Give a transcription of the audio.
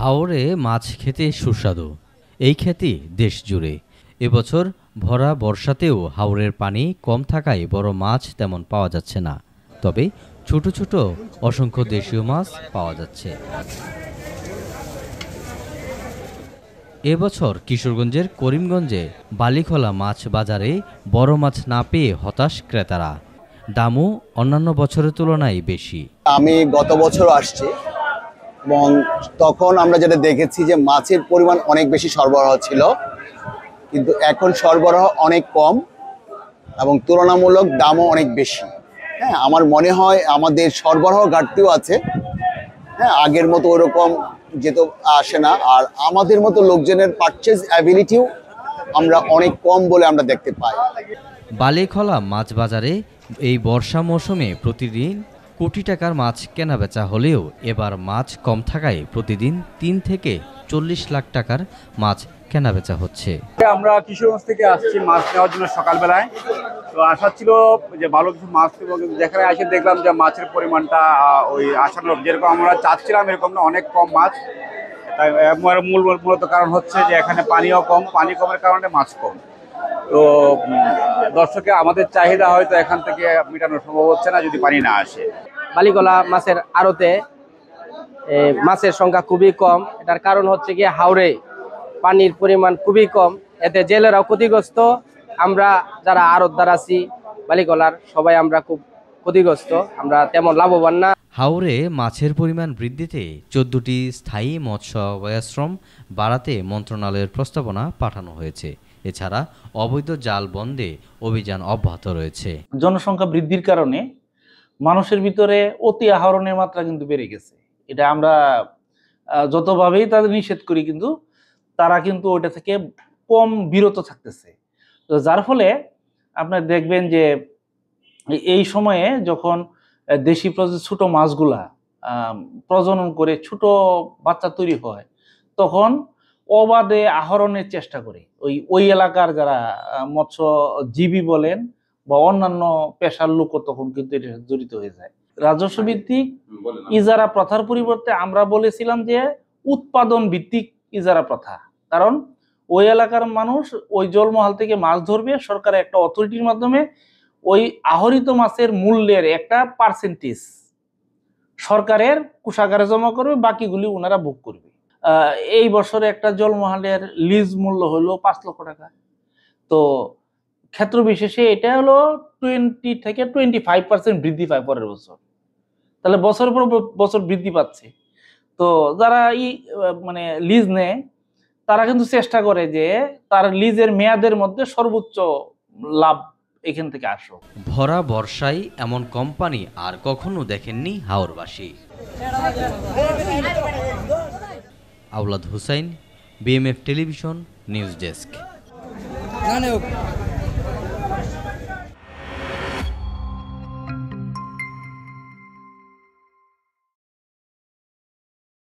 হাওরে মাছ খেতে সুস্বাদু, এই খ্যাতি দেশ জুড়ে। এবছর ভরা বর্ষাতেও হাওরের পানি কম থাকায় বড় মাছ তেমন পাওয়া যাচ্ছে না, তবে ছোট ছোট অসংখ্য দেশীয় মাছ পাওয়া যাচ্ছে। এবছর কিশোরগঞ্জের করিমগঞ্জে বালিখোলা মাছ বাজারে বড় মাছ না পেয়ে হতাশ ক্রেতারা। দামও অন্যান্য বছরের তুলনায় বেশি। আমি গত বছর আসছি এবং তখন আমরা যেটা দেখেছি যে মাছের পরিমাণ অনেক বেশি সরবরাহ ছিল, কিন্তু এখন সরবরাহ অনেক কম এবং তুলনামূলক দামও অনেক বেশি। হ্যাঁ, আমার মনে হয় আমাদের সরবরাহ ঘাটতিও আছে। হ্যাঁ, আগের মতো ওরকম যেহেতু আসে না, আর আমাদের মতো লোকজনের পারচেজ অ্যাবিলিটিও আমরা অনেক কম বলে আমরা দেখতে পাই। বালিখোলা মাছ বাজারে এই বর্ষা মৌসুমে প্রতিদিন কোটি টাকার মাছ কেনাবেচা হলেও এবার মাছ কম থাকায় প্রতিদিন ৩ থেকে ৪০ লাখ টাকার মাছ কেনাবেচা হচ্ছে। আমরা কিশোরগঞ্জ থেকে আসছি মাছ নেওয়ার জন্য সকালবেলায়। তো আশা ছিল যে ভালো কিছু মাছ নেব, কিন্তু যেখানে এসে দেখলাম যে মাছের পরিমাণটা ওই আশানুরূপ যেরকম আমরা চাচ্ছিলাম এরকম না, অনেক কম মাছ। তাই মূলত কারণ হচ্ছে যে এখানে পানিও কম, পানি কমের কারণে মাছ কম। তো দর্শকের আমাদের চাহিদা হয়তো এখান থেকে মেটানো সম্ভব হচ্ছে না যদি পানি না আসে। বালিখোলা মাছের আড়তে মাছের সংখ্যা খুবই কম। এটার কারণ হচ্ছে গিয়ে হাওরে পানির পরিমাণ খুবই কম, এতে জেলেরাও ক্ষতিগ্রস্ত। আমরা যারা আড়তদার আছি বালিখোলার সবাই আমরা খুব ক্ষতিগ্রস্ত, আমরা তেমন লাভবান না। হাওরে মাছের পরিমাণ বৃদ্ধিতে ১৪টি স্থায়ী মৎস্য আশ্রম বাড়াতে মন্ত্রণালয়ের প্রস্তাবনা পাঠানো হয়েছে। এছাড়া অবৈধ জাল বন্ধে অভিযান অব্যাহত রয়েছে। জনসংখ্যা বৃদ্ধির কারণে মানুষের ভিতরে অতি আহরণের মাত্রা কিন্তু বেড়ে গেছে। এটা আমরা যতভাবেই তাদের নিষেধ করি, কিন্তু তারা কিন্তু ওটা থেকে কম বিরত থাকতেছে। তো যার ফলে আপনার দেখবেন যে এই সময়ে যখন দেশি ছোট মাছগুলা প্রজনন করে ছোট বাচ্চা তৈরি হয়, তখন অবাধে আহরণের চেষ্টা করে ওই এলাকার যারা মৎস্যজীবী বলেন বা অন্যান্য পেশার লোকও তখন কিন্তু এটা জড়িত হয়ে যায়। রাজস্ব ভিত্তিক ইজারা প্রথার পরিবর্তে আমরা বলেছিলাম যে উৎপাদন ভিত্তিক ইজারা প্রথা, কারণ ওই এলাকার মানুষ ওই জলমহল থেকে মাছ ধরবে, সরকারের একটা অথরিটির মাধ্যমে ওই আহরিত মাছের মূল্যের একটা পার্সেন্টেজ সরকারের কোষাগারে জমা করবে, বাকিগুলি ওনারা ভোগ করবে। এই বছরে একটা জলমহলের লিজ মূল্য হলো ৫ লক্ষ টাকা। তো ক্ষেত্র বিশেষে এটা হলো 20 থেকে 25% বৃদ্ধি পায় পরের বছর। তাহলে বছরের পর বছর বৃদ্ধি পাচ্ছে। তো যারা মানে লিজ নেয় তারা কিন্তু চেষ্টা করে যে তার লিজের মেয়াদের মধ্যে সর্বোচ্চ লাভ এখান থেকে আসো। ভরা বর্ষায় এমন কোম্পানি আর কখনো দেখেননি হাওরবাসী। Aulad Hossain, BMF television news desk.